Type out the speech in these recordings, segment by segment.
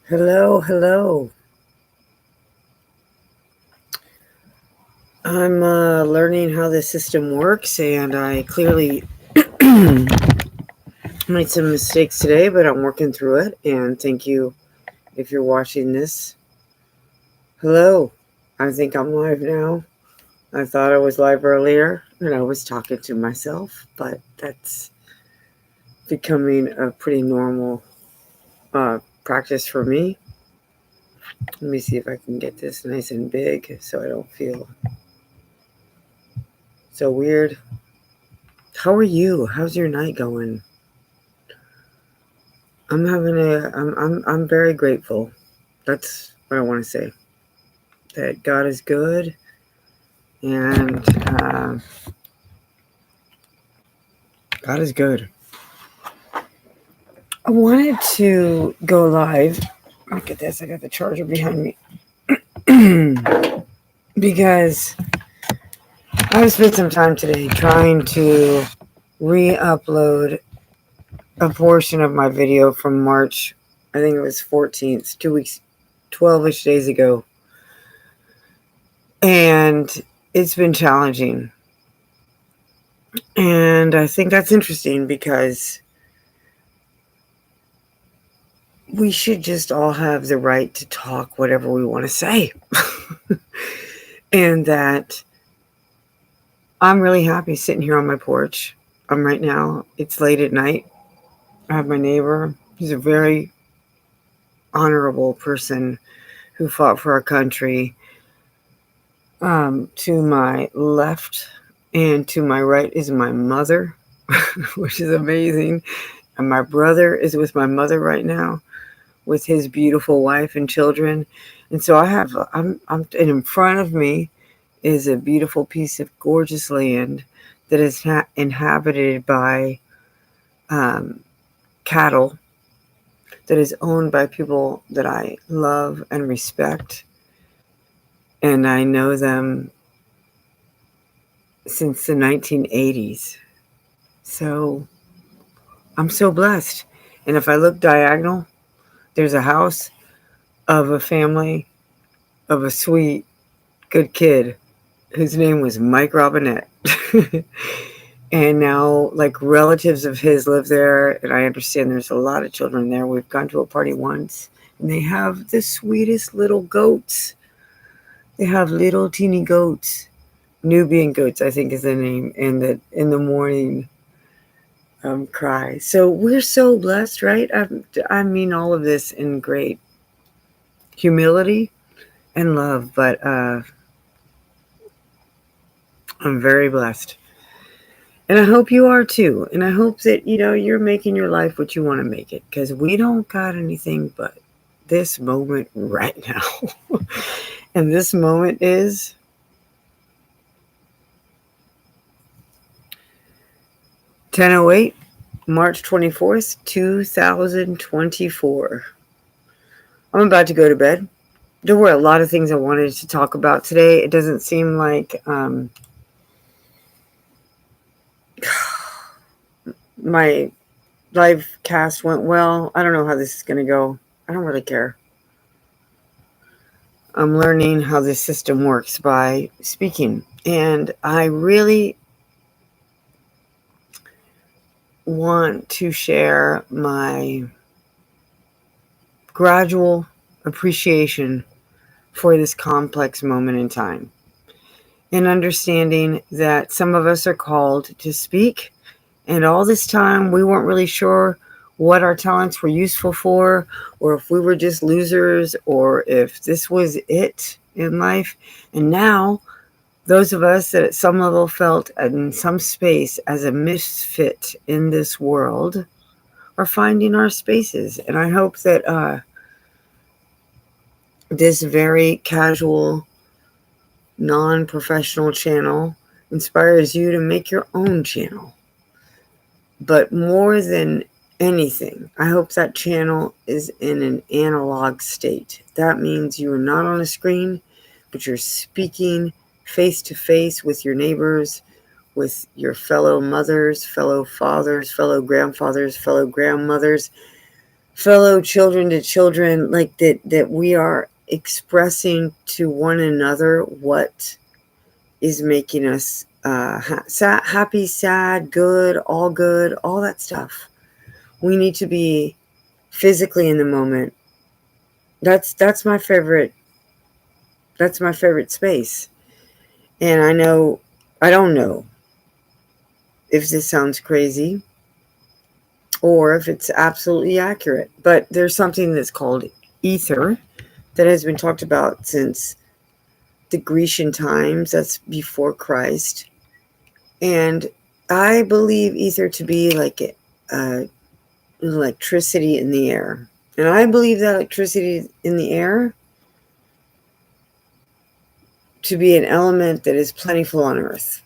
Hello, hello. I'm learning how the system works, and I clearly made some mistakes today, but I'm working through it. And thank you if you're watching this. Hello. I think I'm live now. I thought I was live earlier, and I was talking to myself, but that's becoming a pretty normal practice for me. Let me see if I can get this nice and big so I don't feel so weird. How are you? How's your night going? I'm very grateful. That's what I want to say. That God is good, and God is good. I wanted to go live. Look at this. I got the charger behind me. Because I've spent some time today trying to re-upload a portion of my video from March. I think it was 14th, 2 weeks, 12-ish days ago. And it's been challenging. And I think that's interesting because we should just all have the right to talk whatever we want to say. And that I'm really happy sitting here on my porch. Right now, it's late at night. I have my neighbor. He's a very honorable person who fought for our country. To my left and to my right is my mother, which is amazing. And my brother is with my mother right now, with his beautiful wife and children. And so and in front of me is a beautiful piece of gorgeous land that is inhabited by cattle, that is owned by people that I love and respect. And I know them since the 1980s. So I'm so blessed. And if I look diagonal, there's a house of a family of a sweet, good kid whose name was Mike Robinette. And now, like, relatives of his live there, and I understand there's a lot of children there. We've gone to a party once, and they have the sweetest little goats. They have little teeny goats. Nubian goats, I think is the name, and that in the morning cry. So we're so blessed, right? I mean all of this in great humility and love, but I'm very blessed. And I hope you are too. And I hope that, you're making your life what you want to make it. Because we don't got anything but this moment right now. And this moment is (10:08), March 24th, 2024. I'm about to go to bed. There were a lot of things I wanted to talk about today. It doesn't seem like my live cast went well. I don't know how this is going to go. I don't really care. I'm learning how this system works by speaking. And I really want to share my gradual appreciation for this complex moment in time. And understanding that some of us are called to speak. And all this time, we weren't really sure what our talents were useful for, or if we were just losers, or if this was it in life. And now, those of us that at some level felt in some space as a misfit in this world are finding our spaces. And I hope that this very casual, non-professional channel inspires you to make your own channel. But more than anything, I hope that channel is in an analog state. That means you are not on a screen, but you're speaking face to face with your neighbors, with your fellow mothers, fellow fathers, fellow grandfathers, fellow grandmothers, fellow children to children, like that we are expressing to one another what is making us happy, sad, good, all that stuff. We need to be physically in the moment. That's my favorite. That's my favorite space. And I don't know if this sounds crazy or if it's absolutely accurate, but there's something that's called ether that has been talked about since the Grecian times. That's before Christ. And I believe ether to be like electricity in the air. And I believe that electricity in the air to be an element that is plentiful on earth.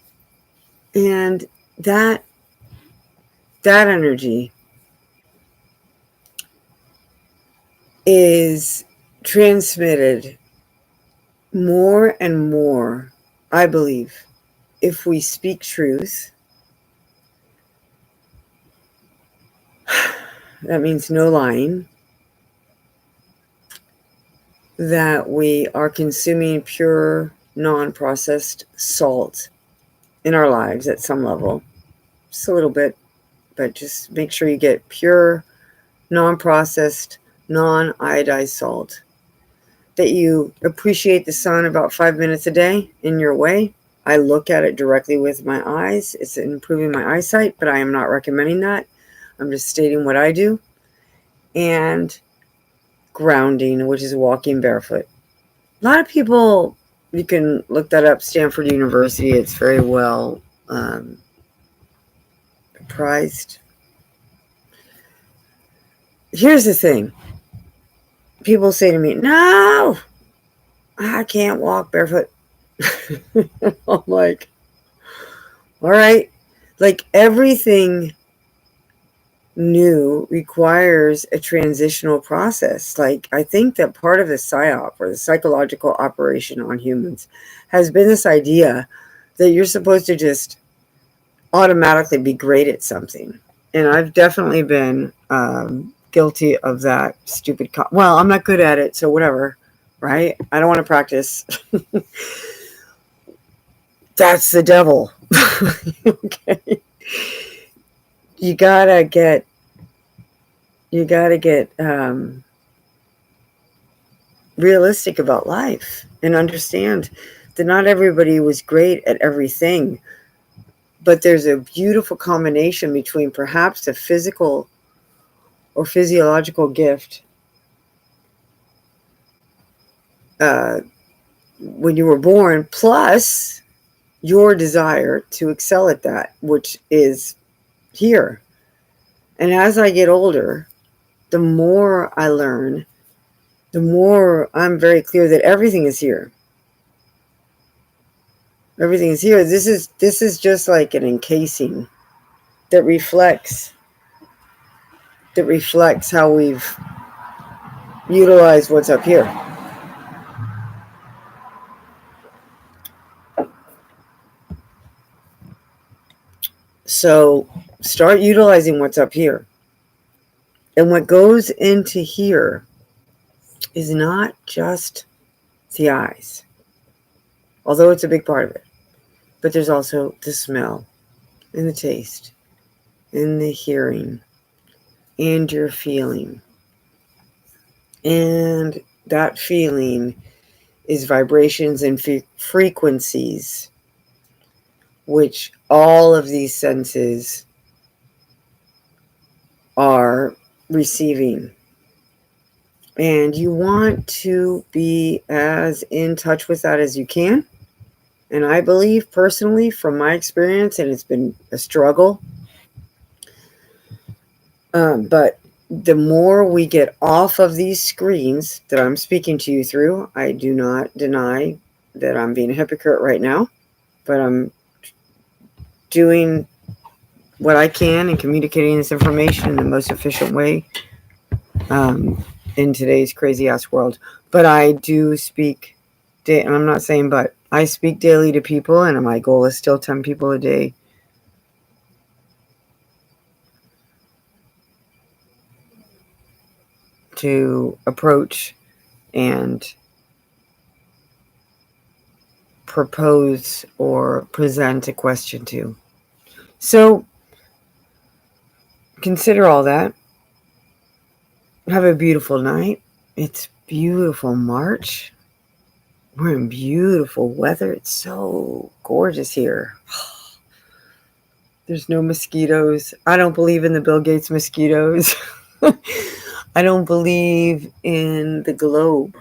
And that energy is transmitted more and more, I believe, if we speak truth. That means no lying. That we are consuming pure, non-processed salt in our lives at some level. Just a little bit, but just make sure you get pure, non-processed, non-iodized salt. That you appreciate the sun about 5 minutes a day in your way. I look at it directly with my eyes. It's improving my eyesight, but I am not recommending that. I'm just stating what I do. And grounding, which is walking barefoot. A lot of people, you can look that up, Stanford University. It's very well prized. Here's the thing. People say to me, no, I can't walk barefoot. I'm like, all right. Like everything new requires a transitional process. Like I think that part of the PSYOP or the psychological operation on humans has been this idea that you're supposed to just automatically be great at something. And I've definitely been guilty of that stupid. Well, I'm not good at it, so whatever, right? I don't want to practice. That's the devil. Okay. You gotta get realistic about life and understand that not everybody was great at everything, but there's a beautiful combination between perhaps a physical or physiological gift when you were born, plus your desire to excel at that, which is here. And as I get older, the more I learn, the more I'm very clear that everything is here. Everything is here. This is just like an encasing that reflects how we've utilized what's up here. So start utilizing what's up here. And what goes into here is not just the eyes, although it's a big part of it. But there's also the smell and the taste and the hearing and your feeling. And that feeling is vibrations and frequencies, which all of these senses are receiving. And you want to be as in touch with that as you can. And I believe personally, from my experience, and it's been a struggle, but the more we get off of these screens that I'm speaking to you through, I do not deny that I'm being a hypocrite right now, but I'm doing what I can and communicating this information in the most efficient way in today's crazy ass world. But I do speak, and I'm not saying but, I speak daily to people, and my goal is still 10 people a day. to approach and propose or present a question to. So consider all that. Have a beautiful night. It's beautiful March. We're in beautiful weather. It's so gorgeous here. There's no mosquitoes. I don't believe in the Bill Gates mosquitoes. I don't believe in the globe.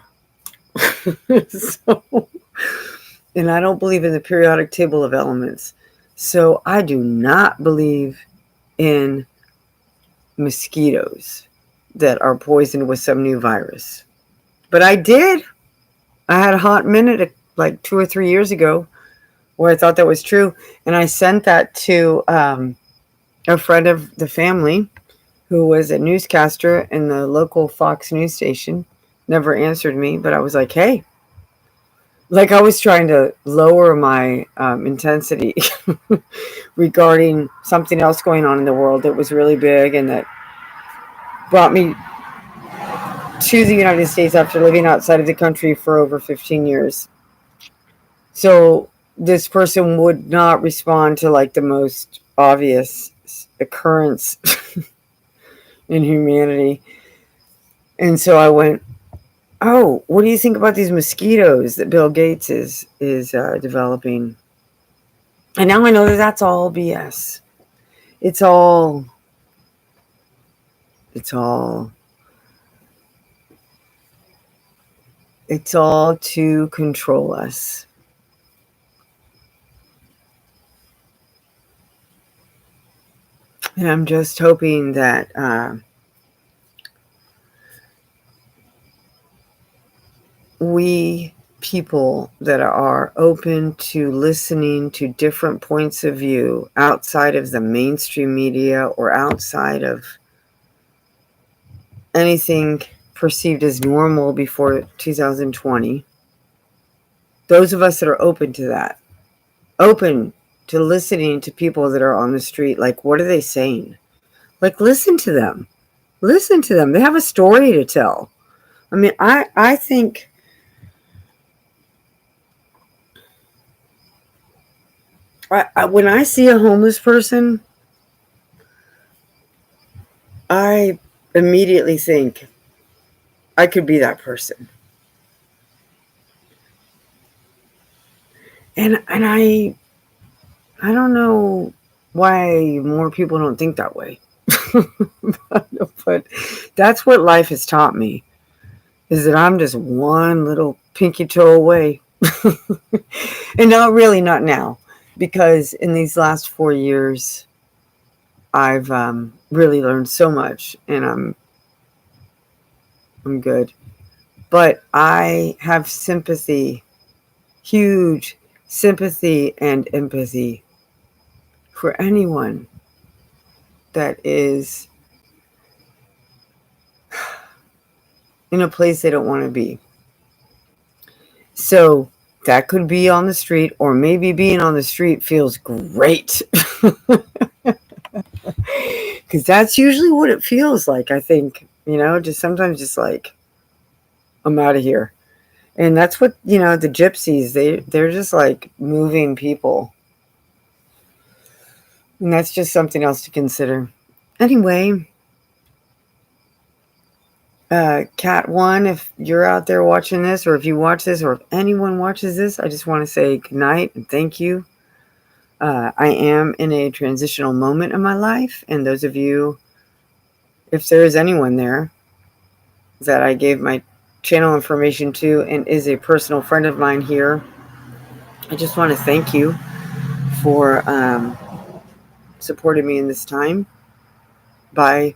And I don't believe in the periodic table of elements. So I do not believe in mosquitoes that are poisoned with some new virus. But I did. I had a hot minute like 2 or 3 years ago where I thought that was true. And I sent that to a friend of the family who was a newscaster in the local Fox news station. Never answered me, but I was like, hey. Like I was trying to lower my intensity regarding something else going on in the world that was really big and that brought me to the United States after living outside of the country for over 15 years. So this person would not respond to like the most obvious occurrence in humanity. And so I went, oh, what do you think about these mosquitoes that Bill Gates is developing? And now I know that that's all BS. It's all to control us. And I'm just hoping that we people that are open to listening to different points of view outside of the mainstream media or outside of anything perceived as normal before 2020, those of us that are open to that, open to listening to people that are on the street, like, what are they saying? Like, listen to them. Listen to them. They have a story to tell. I mean, I think when I see a homeless person, I immediately think I could be that person. And I don't know why more people don't think that way. But that's what life has taught me, is that I'm just one little pinky toe away. And not now, because in these last 4 years, I've really learned so much, and I'm good. But I have sympathy, huge sympathy and empathy for anyone that is in a place they don't want to be. So that could be on the street, or maybe being on the street feels great. Because that's usually what it feels like, I think. Just sometimes just like, I'm out of here. And that's what, the gypsies, they're just like moving people. And that's just something else to consider. Anyway, Cat One, if you're out there watching this, or if you watch this, or if anyone watches this, I just want to say good night and thank you. I am in a transitional moment in my life, and those of you, if there is anyone there that I gave my channel information to and is a personal friend of mine here, I just want to thank you for supporting me in this time by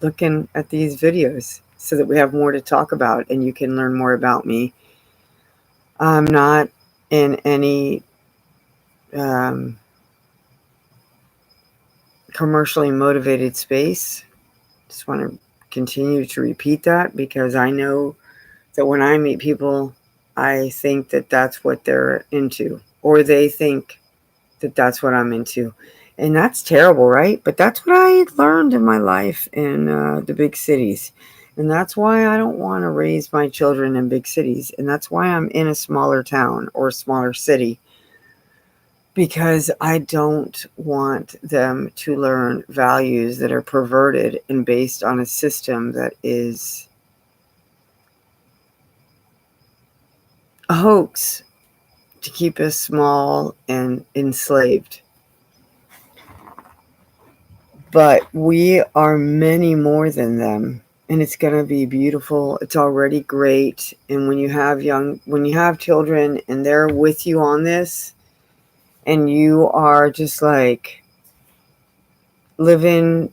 looking at these videos so that we have more to talk about and you can learn more about me. I'm not in any commercially motivated space. Just want to continue to repeat that, because I know that when I meet people, I think that that's what they're into, or they think that that's what I'm into. And that's terrible, right? But that's what I learned in my life in the big cities. And that's why I don't want to raise my children in big cities. And that's why I'm in a smaller town or a smaller city. Because I don't want them to learn values that are perverted and based on a system that is a hoax to keep us small and enslaved. But we are many more than them. And it's going to be beautiful. It's already great. And when you have children and they're with you on this, and you are just like living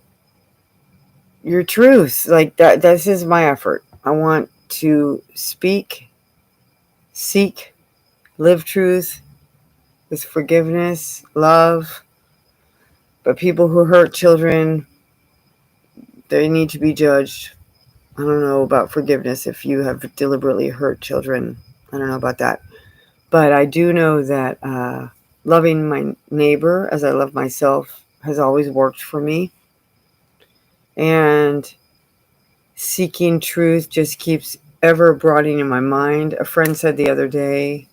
your truth, like that, this is my effort. I want to speak, seek, live truth with forgiveness, love. But people who hurt children, they need to be judged. I don't know about forgiveness if you have deliberately hurt children. I don't know about that. But I do know that loving my neighbor as I love myself has always worked for me. And seeking truth just keeps ever broadening in my mind. A friend said the other day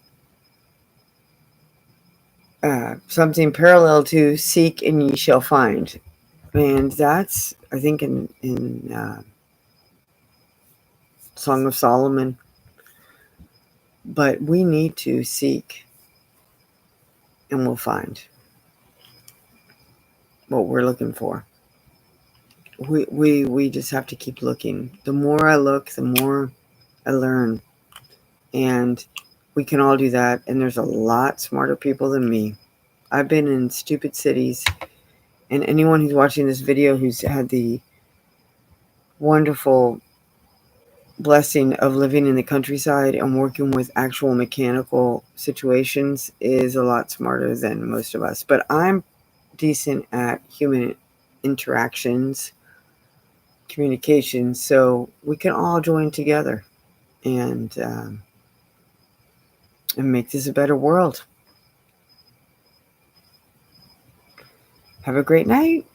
something parallel to seek and ye shall find. And that's, I think, in Song of Solomon. But we need to seek, and we'll find what we're looking for. We just have to keep looking. The more I look, the more I learn. And we can all do that. And there's a lot smarter people than me. I've been in stupid cities. And anyone who's watching this video who's had the wonderful blessing of living in the countryside and working with actual mechanical situations is a lot smarter than most of us. But I'm decent at human interactions, communication, so we can all join together and make this a better world. Have a great night.